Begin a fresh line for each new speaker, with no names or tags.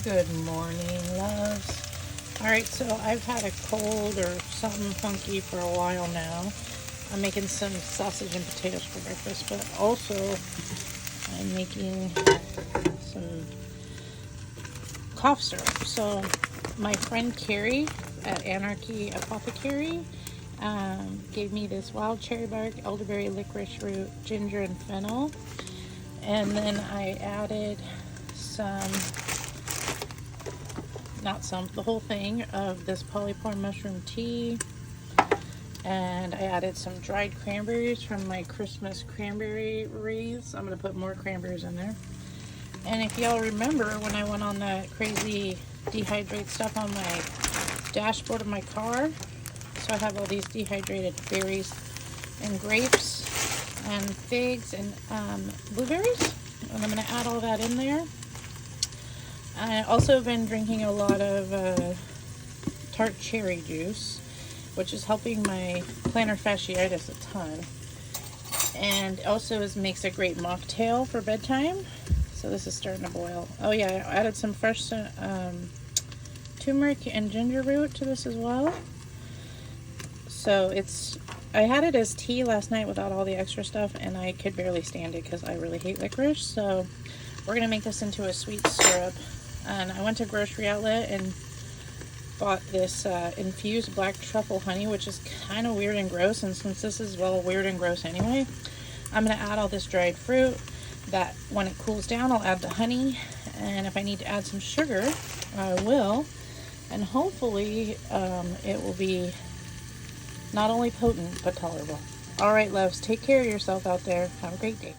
Good morning, loves. Alright, so I've had a cold or something funky for a while now. I'm making some sausage and potatoes for breakfast, but also I'm making some cough syrup. So my friend Carrie at Anarchy Apothecary gave me this wild cherry bark, elderberry, licorice root, ginger, and fennel. And then I added the whole thing of this polypore mushroom tea. And I added some dried cranberries from my Christmas cranberry wreaths. I'm going to put more cranberries in there. And if y'all remember when I went on that crazy dehydrate stuff on my dashboard of my car, so I have all these dehydrated berries and grapes and figs and blueberries. And I'm going to add all that in there. I also have been drinking a lot of tart cherry juice, which is helping my plantar fasciitis a ton. And also makes a great mocktail for bedtime. So this is starting to boil. Oh yeah, I added some fresh turmeric and ginger root to this as well. So I had it as tea last night without all the extra stuff, and I could barely stand it because I really hate licorice. So we're going to make this into a sweet syrup. And I went to Grocery Outlet and bought this infused black truffle honey, which is kind of weird and gross. And since this is, well, weird and gross anyway, I'm going to add all this dried fruit. That when it cools down, I'll add the honey. And if I need to add some sugar, I will. And hopefully it will be not only potent, but tolerable. All right, loves, take care of yourself out there. Have a great day.